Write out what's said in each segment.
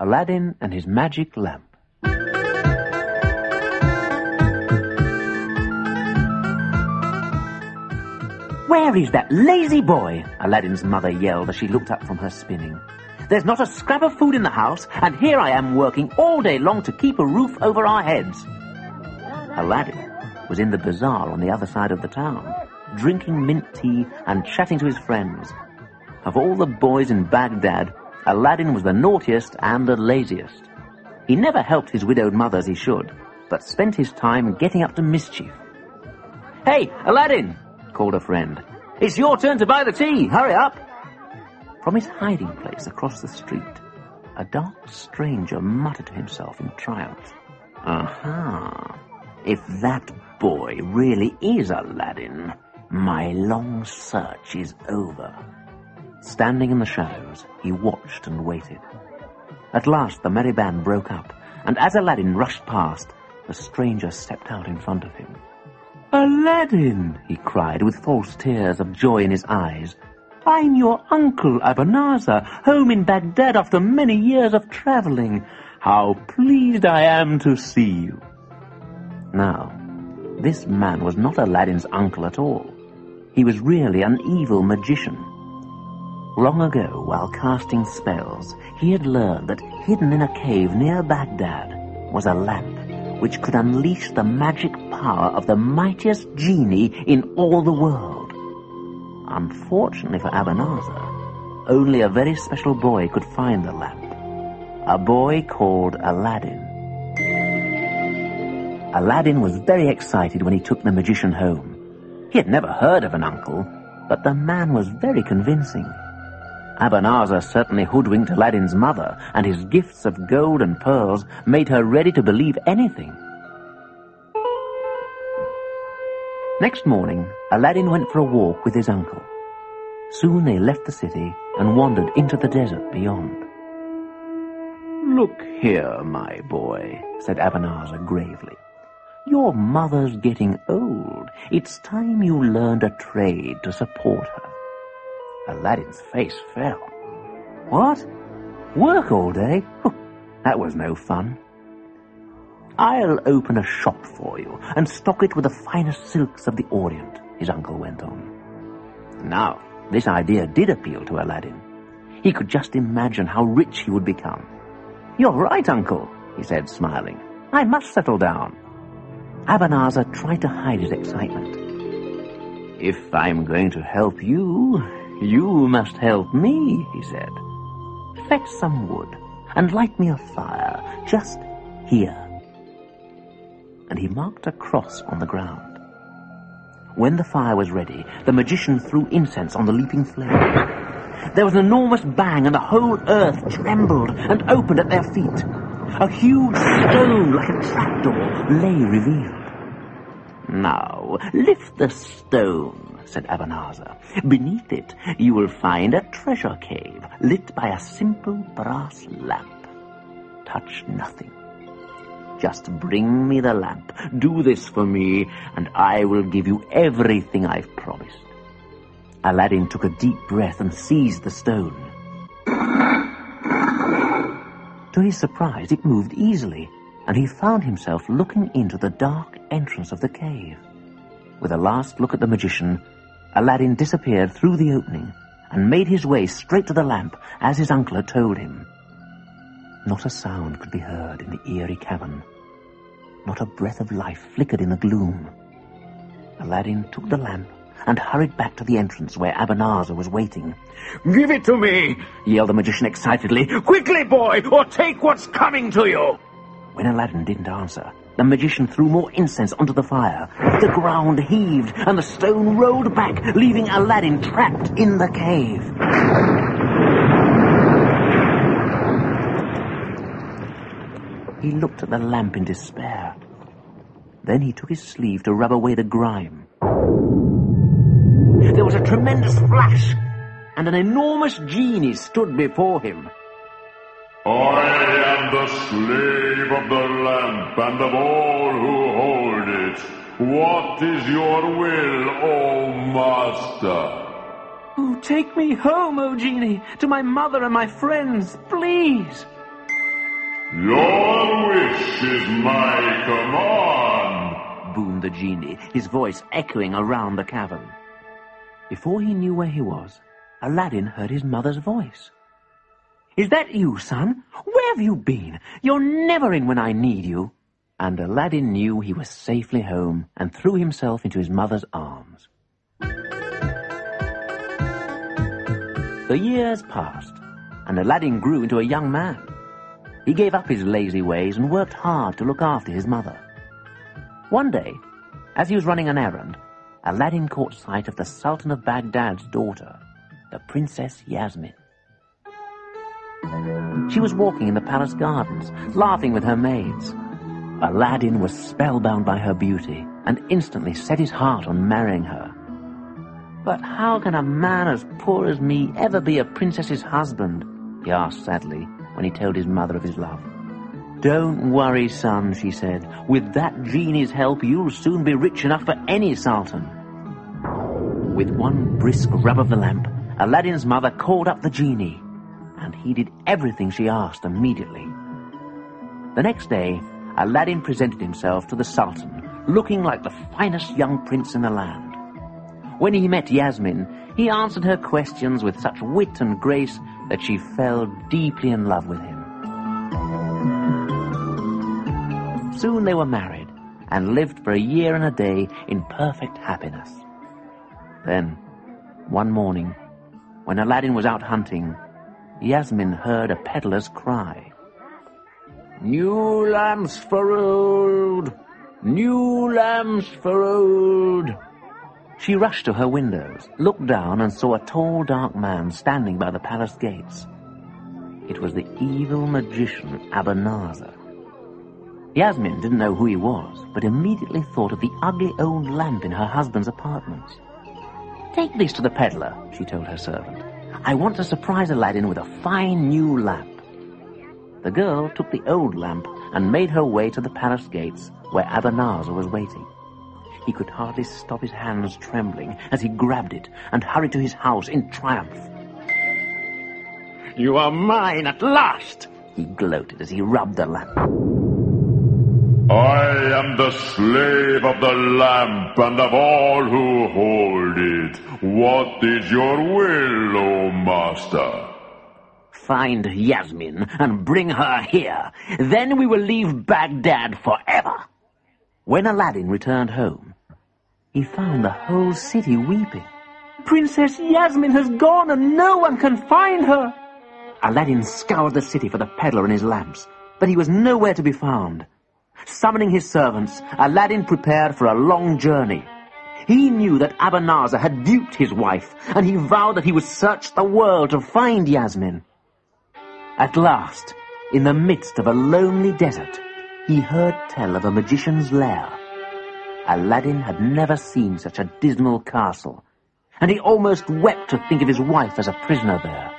Aladdin and his magic lamp. "Where is that lazy boy?" Aladdin's mother yelled as she looked up from her spinning. "There's not a scrap of food in the house, and here I am working all day long to keep a roof over our heads." Aladdin was in the bazaar on the other side of the town, drinking mint tea and chatting to his friends. Of all the boys in Baghdad, Aladdin was the naughtiest and the laziest. He never helped his widowed mother as he should, but spent his time getting up to mischief. "Hey, Aladdin!" called a friend. "It's your turn to buy the tea. Hurry up!" From his hiding place across the street, a dark stranger muttered to himself in triumph. "Aha! If that boy really is Aladdin, my long search is over." Standing in the shadows, he watched and waited. At last the merry band broke up, and as Aladdin rushed past, the stranger stepped out in front of him. "Aladdin!" he cried, with false tears of joy in his eyes. "I'm your uncle Abanazar, home in Baghdad after many years of traveling. How pleased I am to see you." Now, this man was not Aladdin's uncle at all. He was really an evil magician. Long ago, while casting spells, he had learned that hidden in a cave near Baghdad was a lamp which could unleash the magic power of the mightiest genie in all the world. Unfortunately for Abanazar, only a very special boy could find the lamp. A boy called Aladdin. Aladdin was very excited when he took the magician home. He had never heard of an uncle, but the man was very convincing. Abanazar certainly hoodwinked Aladdin's mother, and his gifts of gold and pearls made her ready to believe anything. Next morning, Aladdin went for a walk with his uncle. Soon they left the city and wandered into the desert beyond. "Look here, my boy," said Abanazar gravely. "Your mother's getting old. It's time you learned a trade to support her." Aladdin's face fell. "What? Work all day? That was no fun." "I'll open a shop for you and stock it with the finest silks of the Orient," his uncle went on. Now, this idea did appeal to Aladdin. He could just imagine how rich he would become. "You're right, uncle," he said, smiling. "I must settle down." Abanazar tried to hide his excitement. "If I'm going to help you, you must help me," he said. "Fetch some wood and light me a fire just here." And he marked a cross on the ground. When the fire was ready, the magician threw incense on the leaping flame. There was an enormous bang, and the whole earth trembled and opened at their feet. A huge stone like a trapdoor lay revealed. "Now, lift the stone," said Abanazar. "Beneath it you will find a treasure cave lit by a simple brass lamp. Touch nothing. Just bring me the lamp. Do this for me, and I will give you everything I've promised." Aladdin took a deep breath and seized the stone. To his surprise, it moved easily, and he found himself looking into the dark entrance of the cave. With a last look at the magician, Aladdin disappeared through the opening and made his way straight to the lamp, as his uncle had told him. Not a sound could be heard in the eerie cavern. Not a breath of life flickered in the gloom. Aladdin took the lamp and hurried back to the entrance where Abanazar was waiting. "Give it to me!" yelled the magician excitedly. "Quickly, boy, or take what's coming to you!" When Aladdin didn't answer, the magician threw more incense onto the fire. The ground heaved, and the stone rolled back, leaving Aladdin trapped in the cave. He looked at the lamp in despair. Then he took his sleeve to rub away the grime. There was a tremendous flash, and an enormous genie stood before him. "I am the slave of the lamp and of all who hold it. What is your will, O master?" "Oh, take me home, O genie, to my mother and my friends, please." Your wish is my command, boomed the genie, his voice echoing around the cavern. Before he knew where he was, Aladdin heard his mother's voice. "Is that you, son? Where have you been? You're never in when I need you." And Aladdin knew he was safely home and threw himself into his mother's arms. The years passed, and Aladdin grew into a young man. He gave up his lazy ways and worked hard to look after his mother. One day, as he was running an errand, Aladdin caught sight of the Sultan of Baghdad's daughter, the Princess Yasmin. She was walking in the palace gardens, laughing with her maids. Aladdin was spellbound by her beauty and instantly set his heart on marrying her. "But how can a man as poor as me ever be a princess's husband?" he asked sadly when he told his mother of his love. "Don't worry, son," she said. "With that genie's help, you'll soon be rich enough for any sultan." With one brisk rub of the lamp, Aladdin's mother called up the genie, and he did everything she asked immediately. The next day, Aladdin presented himself to the sultan, looking like the finest young prince in the land. When he met Yasmin, he answered her questions with such wit and grace that she fell deeply in love with him. Soon they were married and lived for a year and a day in perfect happiness. Then, one morning, when Aladdin was out hunting, Yasmin heard a peddler's cry. "New lamps for old! New lamps for old!" She rushed to her windows, looked down and saw a tall, dark man standing by the palace gates. It was the evil magician Abanazar. Yasmin didn't know who he was, but immediately thought of the ugly old lamp in her husband's apartments. "Take this to the peddler," she told her servant. "I want to surprise Aladdin with a fine new lamp." The girl took the old lamp and made her way to the palace gates where Abanazar was waiting. He could hardly stop his hands trembling as he grabbed it and hurried to his house in triumph. "You are mine at last," he gloated as he rubbed the lamp. I am the slave of the lamp and of all who hold it. What is your will, O master? Find Yasmin and bring her here. Then we will leave Baghdad forever." When Aladdin returned home, he found the whole city weeping. "Princess Yasmin has gone and no one can find her." Aladdin scoured the city for the peddler and his lamps, but he was nowhere to be found. Summoning his servants, Aladdin prepared for a long journey. He knew that Abanazar had duped his wife, and he vowed that he would search the world to find Yasmin. At last, in the midst of a lonely desert, he heard tell of a magician's lair. Aladdin had never seen such a dismal castle, and he almost wept to think of his wife as a prisoner there.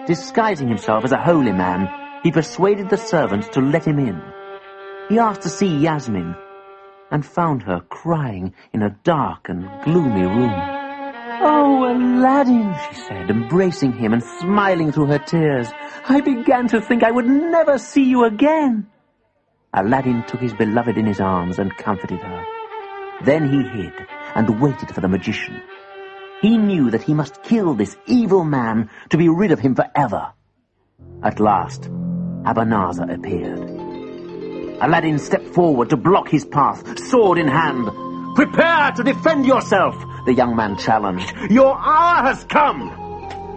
Disguising himself as a holy man, he persuaded the servants to let him in. He asked to see Yasmin, and found her crying in a dark and gloomy room. "Oh, Aladdin," she said, embracing him and smiling through her tears, "I began to think I would never see you again." Aladdin took his beloved in his arms and comforted her. Then he hid and waited for the magician. He knew that he must kill this evil man to be rid of him forever. At last, Abanazar appeared. Aladdin stepped forward to block his path, sword in hand. "Prepare to defend yourself," the young man challenged. "Your hour has come."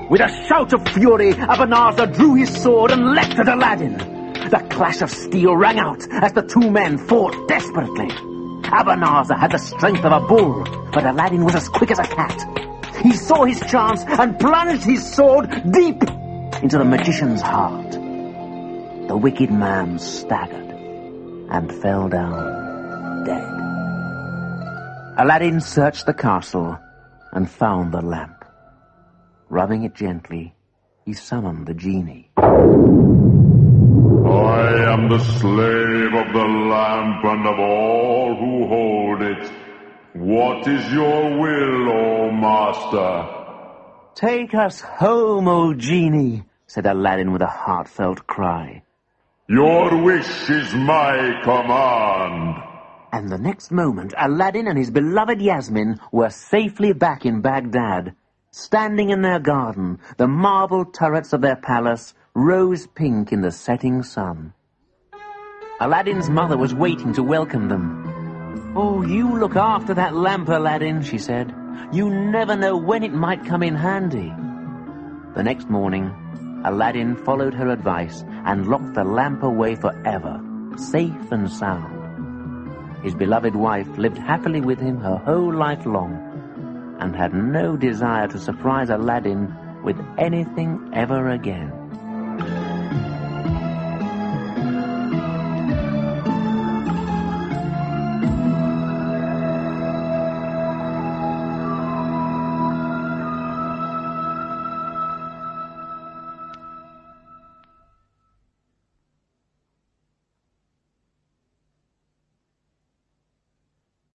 With a shout of fury, Abanazar drew his sword and leapt at Aladdin. The clash of steel rang out as the two men fought desperately. Abanazar had the strength of a bull, but Aladdin was as quick as a cat. He saw his chance and plunged his sword deep into the magician's heart. The wicked man staggered and fell down dead. Aladdin searched the castle and found the lamp. Rubbing it gently, he summoned the genie. I am the slave of the lamp and of all who hold it. What is your will, O master? "Take us home, O genie," said Aladdin with a heartfelt cry. Your wish is my command. And the next moment, Aladdin and his beloved Yasmin were safely back in Baghdad, standing in their garden, the marble turrets of their palace rose pink in the setting sun. Aladdin's mother was waiting to welcome them. "Oh, you look after that lamp, Aladdin," she said. "You never know when it might come in handy." The next morning, Aladdin followed her advice and locked the lamp away forever, safe and sound. His beloved wife lived happily with him her whole life long, and had no desire to surprise Aladdin with anything ever again.